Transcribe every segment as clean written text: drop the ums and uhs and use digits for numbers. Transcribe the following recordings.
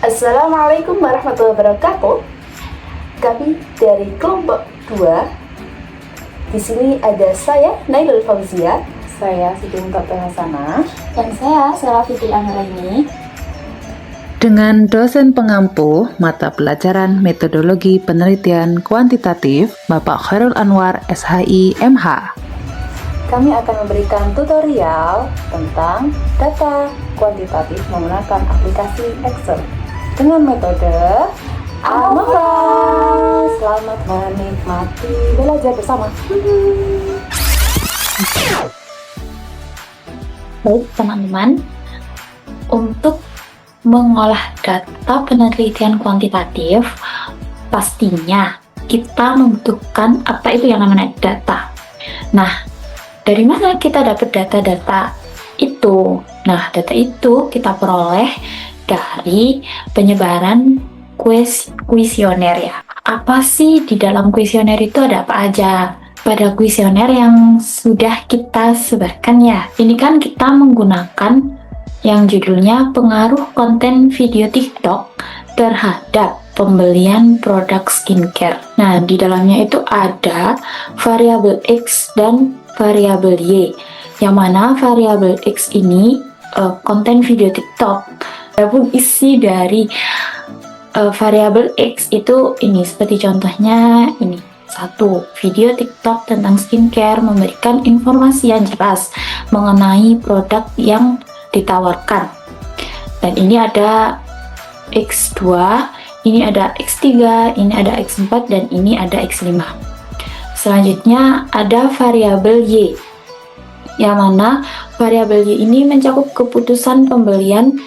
Assalamualaikum warahmatullahi wabarakatuh. Kami dari kelompok 2. Di sini ada saya Nailul Fauzia, Saya Siti Mutatu Hasanah. Dan saya Sela Fitri Anggraini. Dengan dosen pengampu mata pelajaran metodologi penelitian kuantitatif Bapak Khairul Anwar SHI MH. Kami akan memberikan tutorial tentang data kuantitatif menggunakan aplikasi Excel dengan metode ANOVA. Selamat menikmati belajar bersama. Baik teman-teman, untuk mengolah data penelitian kuantitatif, pastinya kita membutuhkan apa itu yang namanya data. Nah, dari mana kita dapat data-data itu? Nah, data itu kita peroleh dari penyebaran kuesioner ya. Apa sih di dalam kuesioner itu ada apa aja? Pada kuesioner yang sudah kita sebarkan ya, ini kan kita menggunakan yang judulnya pengaruh konten video TikTok terhadap pembelian produk skincare. Nah, di dalamnya itu ada variabel X dan variabel Y, yang mana variabel X ini konten video TikTok. Adapun isi dari variabel X itu ini, seperti contohnya ini. 1. Video TikTok tentang skincare memberikan informasi yang jelas mengenai produk yang ditawarkan. Dan ini ada X2, ini ada X3, ini ada X4, dan ini ada X5. Selanjutnya ada variabel Y, yang mana variabel Y ini mencakup keputusan pembelian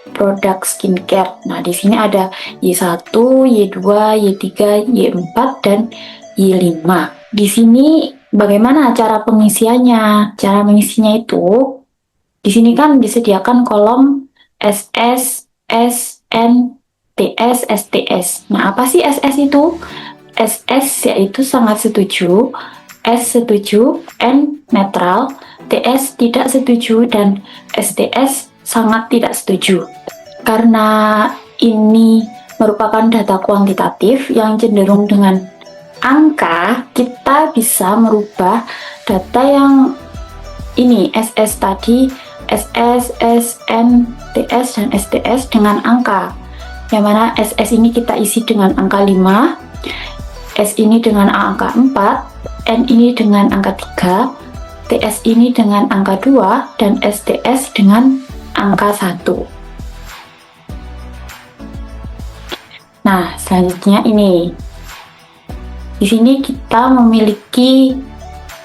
produk skincare. Nah, di sini ada Y1, Y2, Y3, Y4, dan Y5. Di sini bagaimana cara pengisiannya? Cara mengisinya itu di sini kan disediakan kolom SS, SN, TS, STS. Nah, apa sih SS itu? SS yaitu sangat setuju, S setuju, N netral, TS tidak setuju, dan STS sangat tidak setuju. Karena ini merupakan data kuantitatif yang cenderung dengan angka, kita bisa merubah data yang ini SS tadi, SS, SN, TS, dan STS dengan angka, yang mana SS ini kita isi dengan angka 5, S ini dengan angka 4, N ini dengan angka 3, TS ini dengan angka 2, dan STS dengan angka 1. Nah, selanjutnya ini. Di sini kita memiliki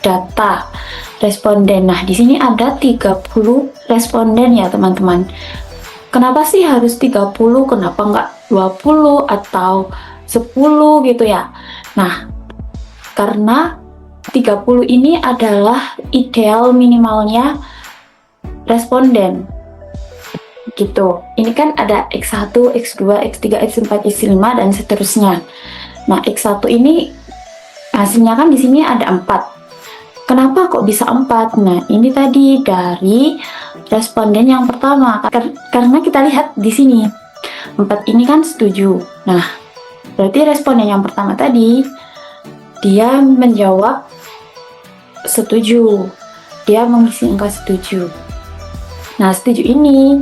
data responden. Nah, di sini ada 30 responden ya, teman-teman. Kenapa sih harus 30? Kenapa nggak 20 atau 10 gitu ya? Nah, karena 30 ini adalah ideal minimalnya responden. Gitu. Ini kan ada X1, X2, X3, X4, X5, dan seterusnya. Nah, X1 ini hasilnya kan di sini ada 4. Kenapa kok bisa 4? Nah, ini tadi dari responden yang pertama. Karena kita lihat di sini 4 ini kan setuju. Nah, berarti responden yang pertama tadi dia menjawab setuju. Dia mengisi angka setuju. Nah, setuju ini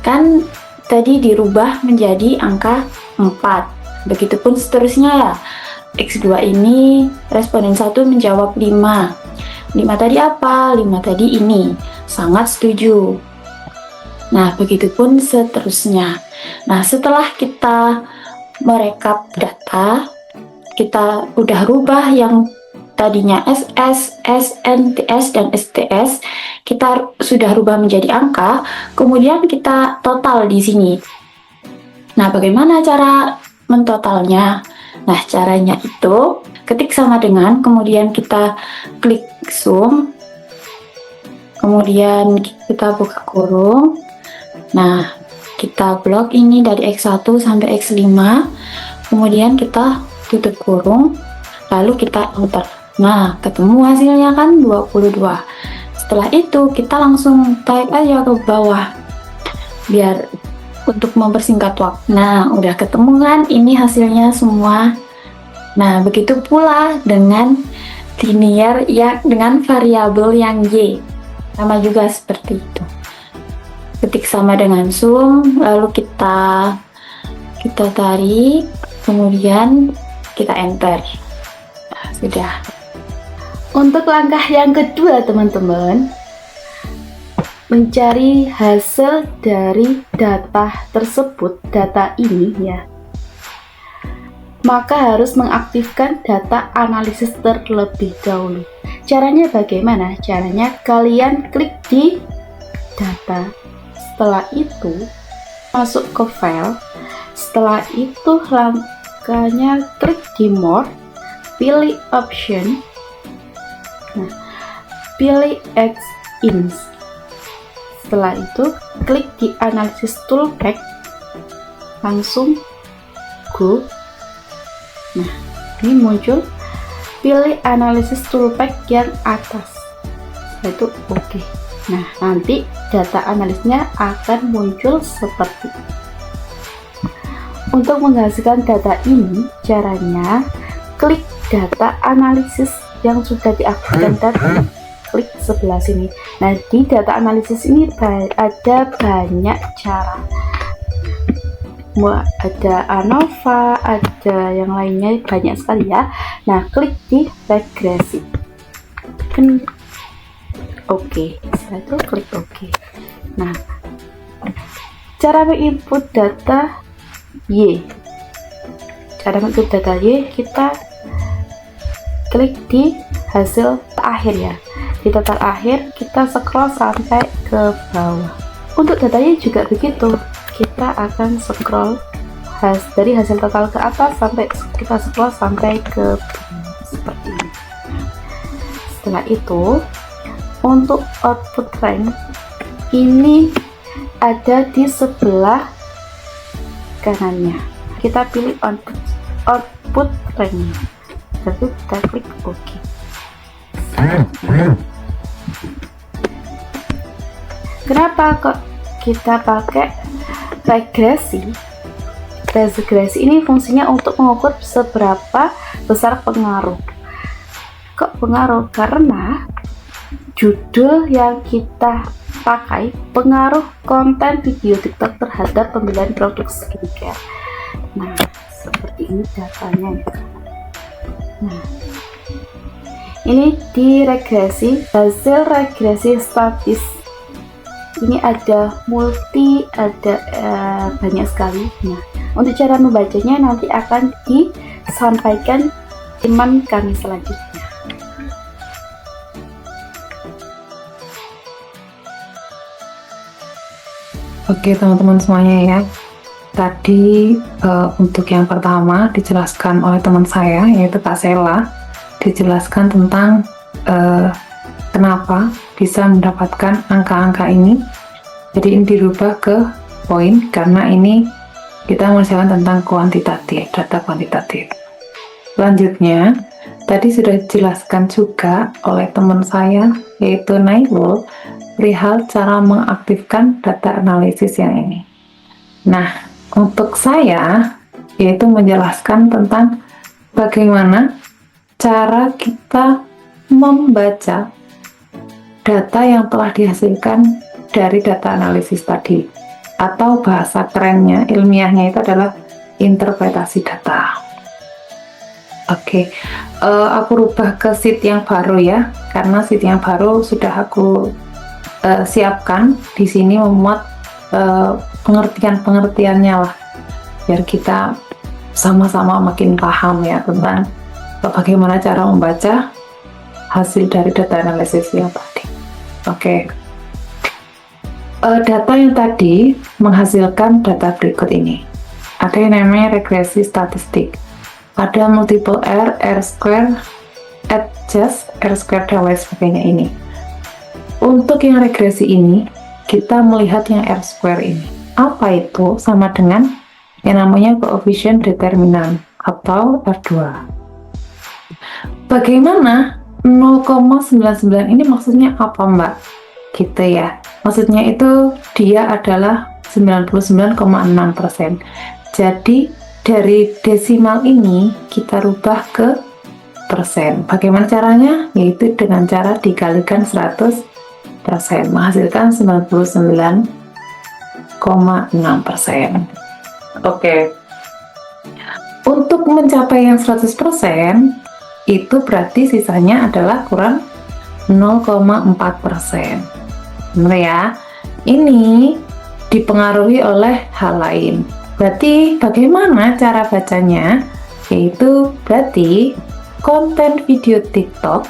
kan tadi dirubah menjadi angka 4. Begitupun seterusnya ya. X2 ini responden 1 menjawab 5. 5 tadi apa? 5 tadi ini sangat setuju. Nah, begitupun seterusnya. Nah, setelah kita merekap data, kita udah rubah yang tadinya SS, SN, TS, dan STS, kita sudah rubah menjadi angka, kemudian kita total di sini. Nah, bagaimana cara mentotalnya? Nah, caranya itu ketik sama dengan, kemudian kita klik zoom, kemudian kita buka kurung. Nah, kita blok ini dari X1 sampai X5, kemudian kita tutup kurung, lalu kita enter. Nah, ketemu hasilnya kan 22. Setelah itu kita langsung type aja ke bawah biar untuk mempersingkat waktu. Nah, udah ketemu kan ini hasilnya semua. Nah, begitu pula dengan linear ya dengan variabel yang Y. Sama juga seperti itu. Ketik sama dengan sum, lalu kita tarik, kemudian kita enter. Nah, sudah. Untuk langkah yang kedua teman-teman, mencari hasil dari data tersebut, data ini ya, maka harus mengaktifkan data analisis terlebih dahulu. Caranya bagaimana? Caranya kalian klik di data, setelah itu masuk ke file, setelah itu langkahnya klik di more, pilih option, nah, pilih X-ins. Setelah itu klik di analisis toolpack, langsung go. Nah, ini muncul, pilih analisis toolpack yang atas, itu oke. Nah, nanti data analisnya akan muncul seperti ini. Untuk menghasilkan data ini, caranya klik data analisis yang sudah diaktifkan tadi, klik sebelah sini. Nah, di data analisis ini ada banyak cara. Ada ANOVA, ada yang lainnya, banyak sekali ya. Nah, klik di regresi. Oke, setelah itu klik oke. Nah, cara menginput data Y. Cara menginput data Y, kita klik di hasil akhir ya. Di total akhir kita scroll sampai ke bawah. Untuk datanya juga begitu, kita akan scroll dari hasil total ke atas sampai kita scroll sampai ke bawah seperti ini. Setelah itu untuk output rank ini ada di sebelah kanannya, kita pilih output rank, lalu kita klik OK. Kenapa kok kita pakai regresi? Regresi ini fungsinya untuk mengukur seberapa besar pengaruh. Kok pengaruh? Karena judul yang kita pakai pengaruh konten video TikTok terhadap pemilihan produk skincare. Nah, seperti ini datanya. Nah, ini di regresi, hasil regresi statis. Ini ada multi, ada banyak sekali. Nah, untuk cara membacanya nanti akan disampaikan teman kami selanjutnya. Oke teman-teman semuanya ya, tadi untuk yang pertama dijelaskan oleh teman saya yaitu Kak Sela, dijelaskan tentang kenapa bisa mendapatkan angka-angka ini. Jadi ini dirubah ke poin karena ini kita menjelaskan tentang kuantitatif, data kuantitatif. Selanjutnya tadi sudah dijelaskan juga oleh teman saya yaitu Nailul perihal cara mengaktifkan data analisis yang ini. Nah, untuk saya yaitu menjelaskan tentang bagaimana cara kita membaca data yang telah dihasilkan dari data analisis tadi, atau bahasa kerennya, ilmiahnya itu adalah interpretasi data. Oke, aku rubah ke sheet yang baru ya, karena sheet yang baru sudah aku siapkan di sini, memuat pengertian-pengertiannya lah, biar kita sama-sama makin paham ya tentang bagaimana cara membaca hasil dari data analisis yang tadi. Oke, data yang tadi menghasilkan data berikut ini. Ada yang namanya regresi statistik, ada multiple R, R square, adjust, R square, dan lain sebagainya ini. Untuk yang regresi ini, kita melihat yang R square ini. Apa itu? Sama dengan yang namanya koefisien determinan atau R2. Bagaimana 0,99 ini maksudnya apa Mbak? Gitu ya. Maksudnya itu dia adalah 99,6%. Jadi dari desimal ini kita rubah ke persen. Bagaimana caranya? Yaitu dengan cara dikalikan 100%, menghasilkan 99,6%. Oke. Untuk mencapai yang 100%, itu berarti sisanya adalah kurang 0,4%. Benar ya? Ini dipengaruhi oleh hal lain. Berarti bagaimana cara bacanya? Yaitu berarti konten video TikTok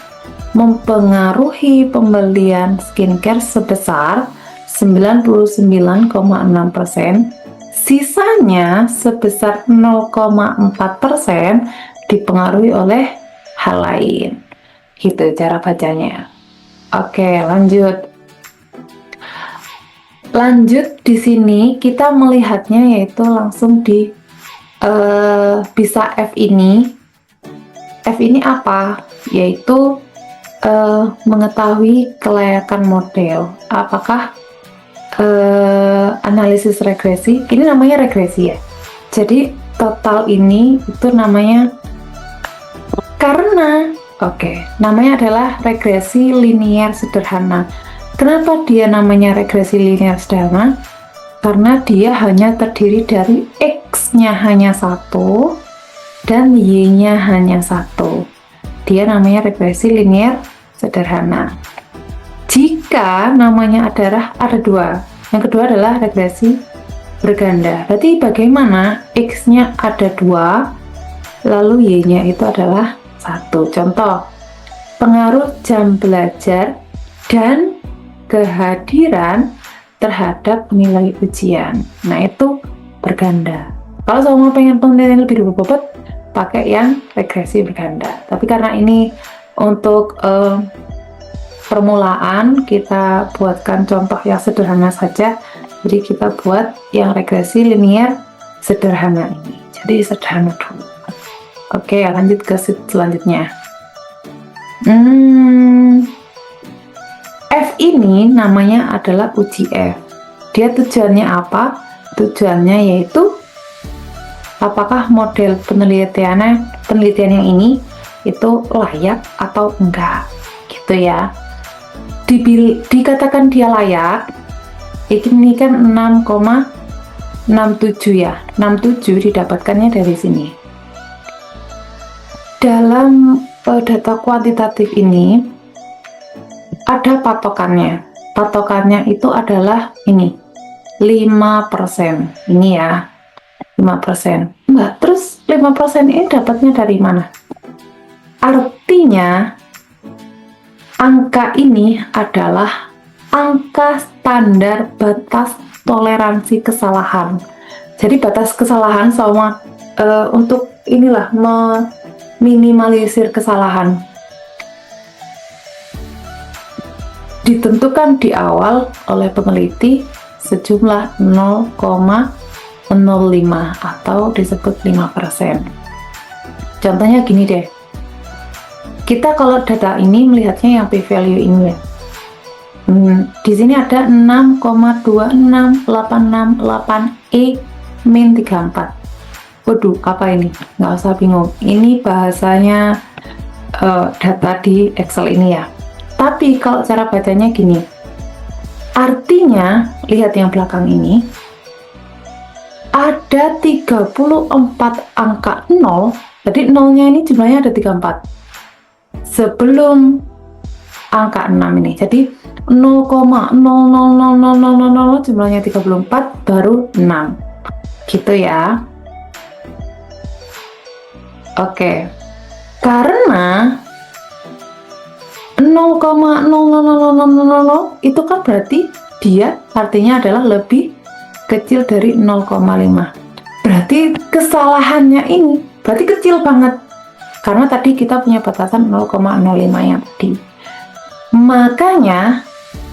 mempengaruhi pembelian skincare sebesar 99,6%, sisanya sebesar 0,4% dipengaruhi oleh hal lain. Gitu cara bacanya. Oke, lanjut. Lanjut di sini kita melihatnya yaitu langsung di bisa F ini. F ini apa? Yaitu mengetahui kelayakan model. Apakah analisis regresi? Ini namanya regresi ya. Jadi total ini itu namanya namanya adalah regresi linear sederhana. Kenapa dia namanya regresi linear sederhana? Karena dia hanya terdiri dari X-nya hanya 1 dan Y-nya hanya 1. Dia namanya regresi linear sederhana. Jika namanya ada 2, yang kedua adalah regresi berganda. Berarti bagaimana X-nya ada 2, lalu Y-nya itu adalah 1. Contoh, pengaruh jam belajar dan kehadiran terhadap nilai ujian. Nah, itu berganda. Kalau sama pengen penelitian lebih berbobot, pakai yang regresi berganda. Tapi karena ini untuk permulaan, kita buatkan contoh yang sederhana saja. Jadi kita buat yang regresi linear sederhana ini. Jadi sederhana dulu. Oke, lanjut ke selanjutnya. F ini namanya adalah uji F. Dia tujuannya apa? Tujuannya yaitu apakah model penelitian yang ini itu layak atau enggak, gitu ya. Dikatakan dia layak, ini kan 6,67 ya. 67 didapatkannya dari sini. Dalam data kuantitatif ini ada patokannya. Patokannya itu adalah ini 5%. Ini ya 5%. Enggak, terus 5% ini dapatnya dari mana? Artinya angka ini adalah angka standar batas toleransi kesalahan. Jadi batas kesalahan sama untuk inilah meminimalisir kesalahan. Ditentukan di awal oleh peneliti sejumlah 0,05 atau disebut 5%. Contohnya gini deh. Kita kalau data ini melihatnya yang p-value ini ya. Di sini ada 6,26868E min 34. Waduh, apa ini? Nggak usah bingung. Ini bahasanya data di Excel ini ya. Tapi kalau cara bacanya gini, artinya lihat yang belakang ini ada 34 angka 0, jadi nolnya ini jumlahnya ada 34 sebelum angka 6 ini. Jadi 0,000000 jumlahnya 34 baru 6, gitu ya. Oke, karena 0,00000 itu kan berarti dia artinya adalah lebih kecil dari 0,5. Berarti kesalahannya ini berarti kecil banget. Karena tadi kita punya batasan 0,05 yang tadi. Makanya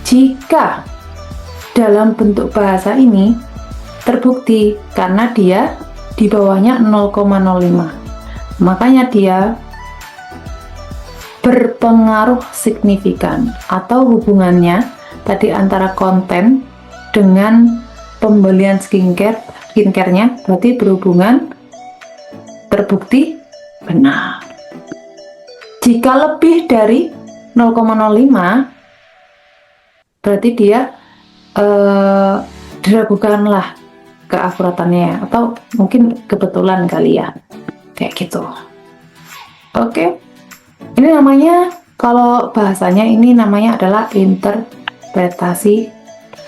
jika dalam bentuk bahasa ini terbukti karena dia di bawahnya 0,05. Makanya dia berpengaruh signifikan atau hubungannya tadi antara konten dengan pembelian skincare-nya berarti berhubungan, terbukti benar. Jika lebih dari 0,05 berarti dia diragukanlah keakuratannya, atau mungkin kebetulan kali ya, kayak gitu. Oke, ini namanya, kalau bahasanya ini namanya adalah interpretasi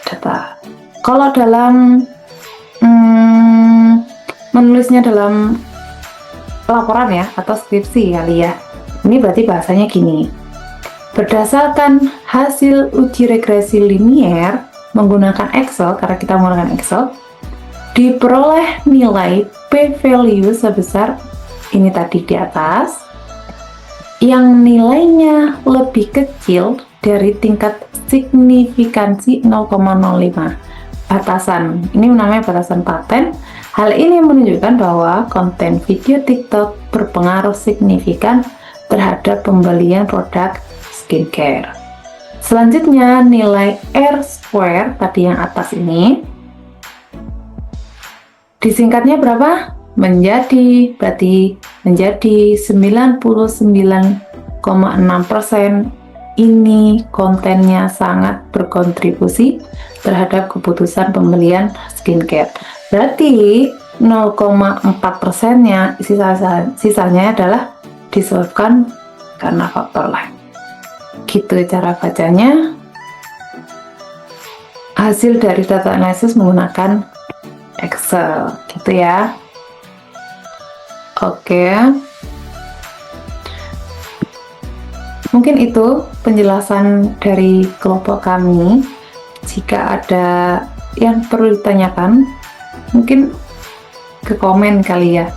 data. Kalau dalam menulisnya dalam laporan ya, atau skripsi kali ya, ini berarti bahasanya gini: berdasarkan hasil uji regresi linier menggunakan Excel, karena kita menggunakan Excel, diperoleh nilai p-value sebesar ini tadi di atas, yang nilainya lebih kecil dari tingkat signifikansi 0,05. Batasan, ini namanya batasan paten. Hal ini menunjukkan bahwa konten video TikTok berpengaruh signifikan terhadap pembelian produk skincare. Selanjutnya, nilai R-square tadi yang atas ini disingkatnya berapa? Berarti menjadi 99,6%. Ini kontennya sangat berkontribusi terhadap keputusan pembelian skincare. Berarti 0,4%-nya sisanya adalah disebabkan karena faktor lain. Gitu cara bacanya. Hasil dari data analisis menggunakan Excel, gitu ya. Oke. Mungkin itu penjelasan dari kelompok kami. Jika ada yang perlu ditanyakan, mungkin ke komen kali ya.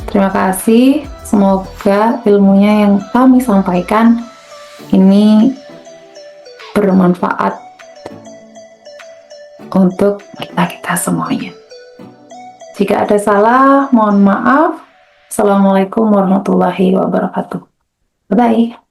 Terima kasih. Semoga ilmunya yang kami sampaikan ini bermanfaat untuk kita semuanya. Jika ada salah, mohon maaf. Assalamualaikum warahmatullahi wabarakatuh. Bye-bye.